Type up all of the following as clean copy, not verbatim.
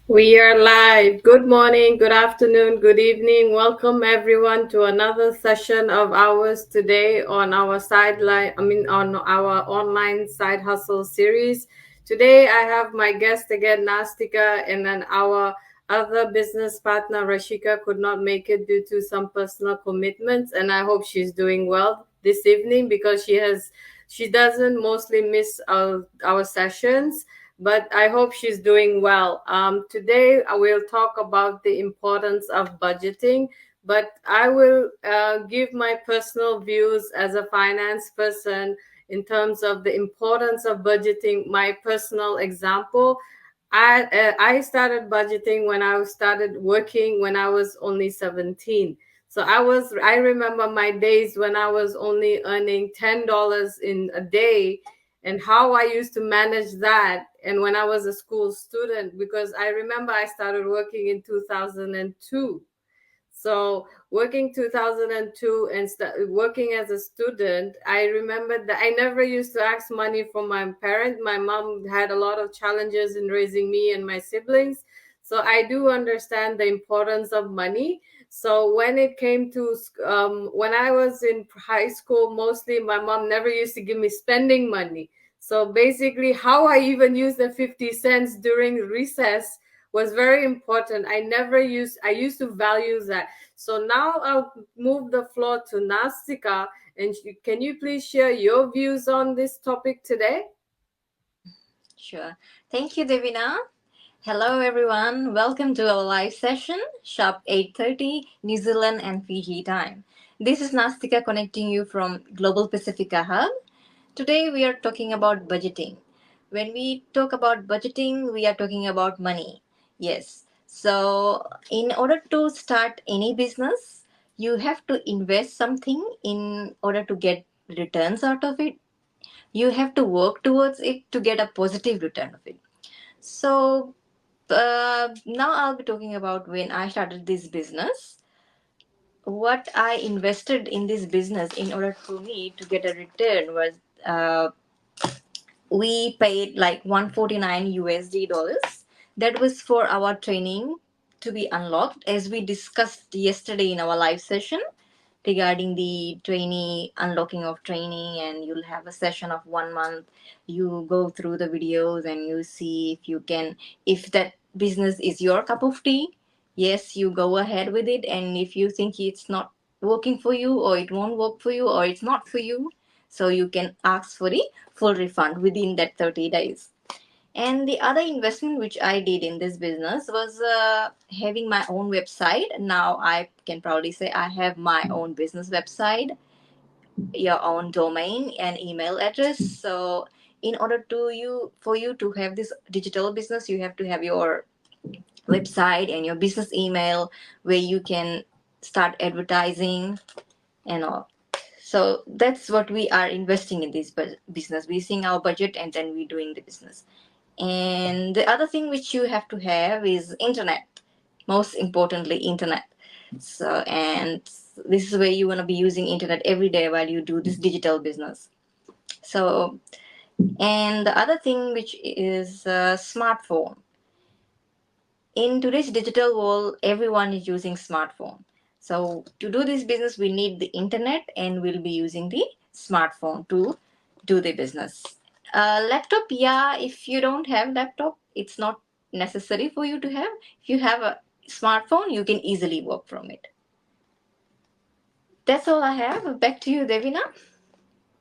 We are live. Good morning, good afternoon, good evening. Welcome everyone to another session of ours today on our on our online side hustle series. Today I have my guest again, Nastika, and then our other business partner, Rashika, could not make it due to some personal commitments, and I hope she's doing well this evening because she doesn't mostly miss our sessions, but I hope she's doing well. Today, I will talk about the importance of budgeting, but I will give my personal views as a finance person in terms of the importance of budgeting. My personal example. I started budgeting when I started working when I was only 17. So I remember my days when I was only earning $10 in a day, and how I used to manage that. And when I was a school student, because I remember I started working in 2002. So working 2002 and working as a student, I remember that I never used to ask money from my parents. My mom had a lot of challenges in raising me and my siblings. So I do understand the importance of money. So when it came to when I was in high school, mostly my mom never used to give me spending money. So basically, how I even used the 50 cents during recess was very important. I used to value that. So now I'll move the floor to Nastika, and can you please share your views on this topic today? Sure. Thank you, Devina. Hello, everyone. Welcome to our live session, sharp 8:30 New Zealand and Fiji time. This is Nastika connecting you from Global Pacifica Hub. Today, we are talking about budgeting. When we talk about budgeting, we are talking about money. Yes. So, in order to start any business, you have to invest something in order to get returns out of it. You have to work towards it to get a positive return of it. So now I'll be talking about when I started this business. What I invested in this business in order for me to get a return was uh, we paid like 149 USD dollars. That was for our training to be unlocked, as we discussed yesterday in our live session regarding the trainee unlocking of training. And you'll have a session of 1 month. You go through the videos and you see if you can, if that business is your cup of tea, yes, you go ahead with it. And if you think it's not working for you, or it won't work for you, or it's not for you, so you can ask for the full refund within that 30 days. And the other investment which I did in this business was having my own website. Now I can proudly say I have my own business website, your own domain and email address. So in order to you for you to have this digital business, you have to have your website and your business email where you can start advertising and all. So that's what we are investing in this business. We're seeing our budget and then we're doing the business. And the other thing which you have to have is internet. Most importantly, internet. So, and this is where you want to be using internet every day while you do this digital business. So, and the other thing which is smartphone. In today's digital world, everyone is using smartphone. So to do this business, we need the internet, and we'll be using the smartphone to do the business. Laptop, yeah, if you don't have laptop, it's not necessary for you to have. If you have a smartphone, you can easily work from it. That's all I have. Back to you, Devina.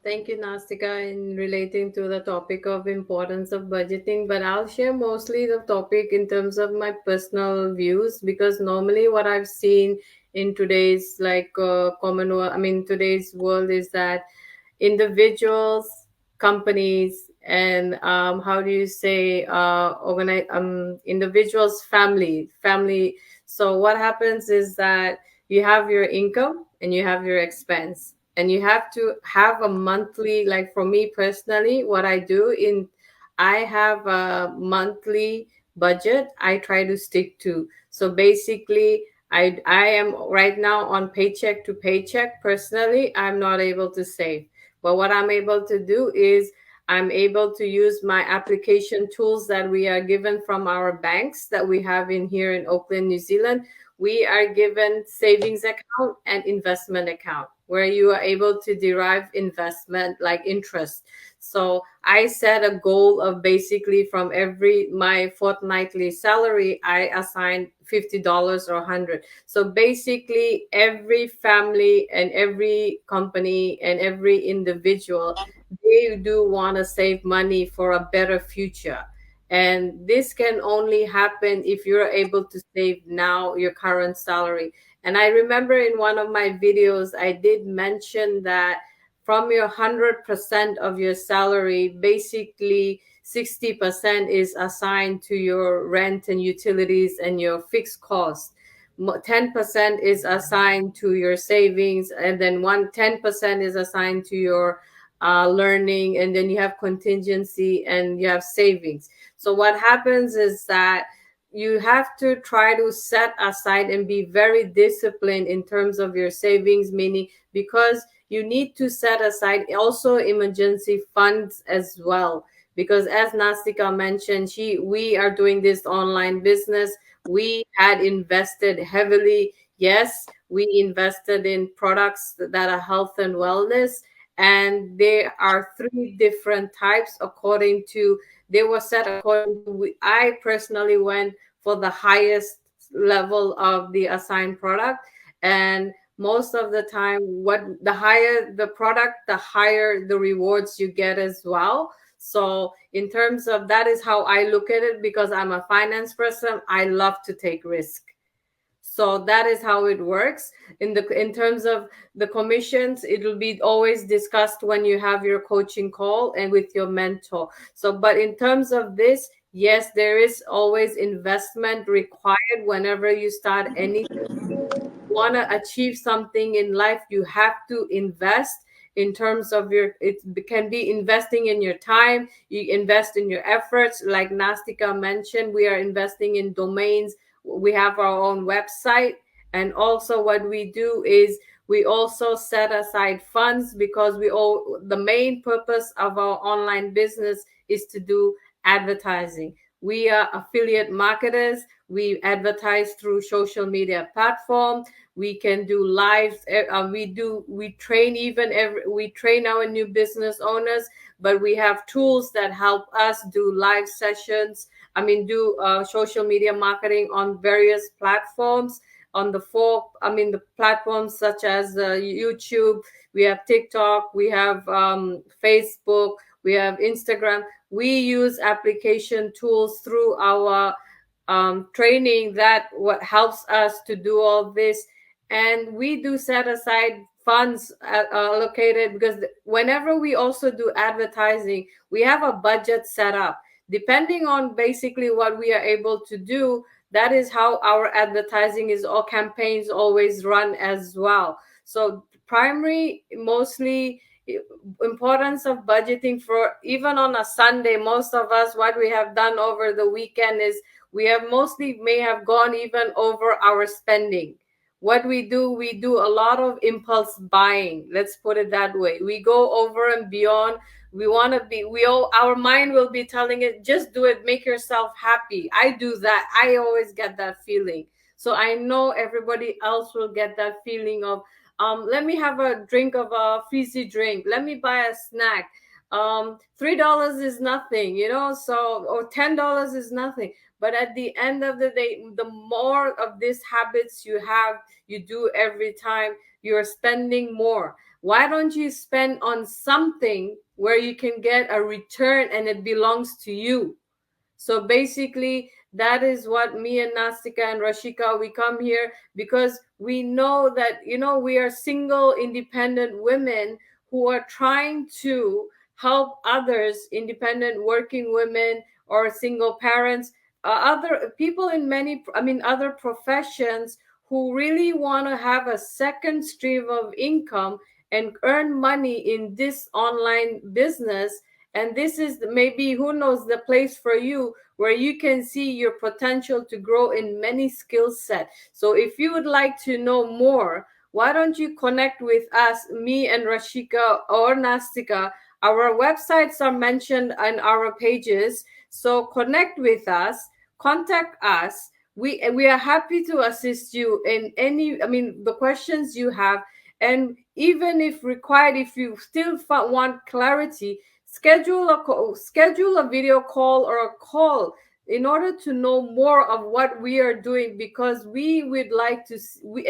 Thank you, Nastika, in relating to the topic of importance of budgeting. But I'll share mostly the topic in terms of my personal views, because normally what I've seen in today's today's world is that individuals, companies, and how do you say organize individuals, family. So what happens is that you have your income and you have your expense, and you have to have a monthly, like for me personally, what I do in I have a monthly budget I try to stick to. So basically, I am right now on paycheck to paycheck. Personally, I'm not able to save, but what I'm able to do is I'm able to use my application tools that we are given from our banks that we have in here in Auckland, New Zealand. We are given savings account and investment account where you are able to derive investment like interest. So I set a goal of basically from every my fortnightly salary, I assign $50 or 100. So basically every family and every company and every individual, they do want to save money for a better future. And this can only happen if you're able to save now your current salary. And I remember in one of my videos, I did mention that from your 100% of your salary, basically 60% is assigned to your rent and utilities and your fixed costs. 10% is assigned to your savings, and then 10% is assigned to your learning, and then you have contingency and you have savings. So what happens is that you have to try to set aside and be very disciplined in terms of your savings, meaning because you need to set aside also emergency funds as well. Because as Nastika mentioned, we are doing this online business. We had invested heavily. Yes, we invested in products that are health and wellness, and there are three different types according to they were set according to I personally went for the highest level of the assigned product. And most of the time, what the higher the product, the higher the rewards you get as well. So in terms of that is how I look at it, because I'm a finance person. I love to take risk. So that is how it works. In terms of the commissions, it will be always discussed when you have your coaching call and with your mentor. So but in terms of this, yes, there is always investment required whenever you start anything. Want to achieve something in life, you have to invest in terms of your, it can be investing in your time, you invest in your efforts. Like Nastika mentioned, we are investing in domains, we have our own website. And also what we do is we also set aside funds, because we all, the main purpose of our online business is to do advertising. We are affiliate marketers. We advertise through social media platforms. We can do lives. We train we train our new business owners, but we have tools that help us do live sessions. Do social media marketing on various platforms. On the platforms such as YouTube, we have TikTok, we have Facebook, we have Instagram. We use application tools through our training that what helps us to do all this. And we do set aside funds allocated, because whenever we also do advertising, we have a budget set up depending on basically what we are able to do. That is how our advertising is, all campaigns always run as well. So primary, mostly importance of budgeting for even on a Sunday. Most of us, what we have done over the weekend is we have mostly may have gone even over our spending. What we do a lot of impulse buying, let's put it that way. We go over and beyond. We want to be, we all, our mind will be telling it, just do it, make yourself happy. I do that. I always get that feeling. So I know everybody else will get that feeling of let me have a drink of a fizzy drink, let me buy a snack. $3 is nothing, so, or $10 is nothing. But at the end of the day, the more of these habits you have, you do every time, you're spending more. Why don't you spend on something where you can get a return and it belongs to you? So basically, that is what me and Nastika and Rashika, we come here because we know that, we are single, independent women who are trying to help others, independent working women or single parents, other people in other professions who really want to have a second stream of income and earn money in this online business. And this is maybe, who knows, the place for you where you can see your potential to grow in many skill sets. So if you would like to know more, why don't you connect with us, me and Rashika or Nastika? Our websites are mentioned on our pages, so connect with us, contact us. We are happy to assist you in any, the questions you have. And even if required, if you still want clarity, schedule a video call or a call in order to know more of what we are doing, because we would like to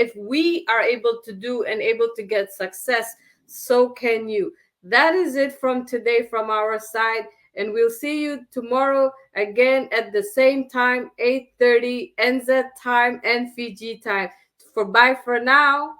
if we are able to do and able to get success, so can you. That is it from today from our side, and we'll see you tomorrow again at the same time, 8:30 NZ time and Fiji time. Bye for now.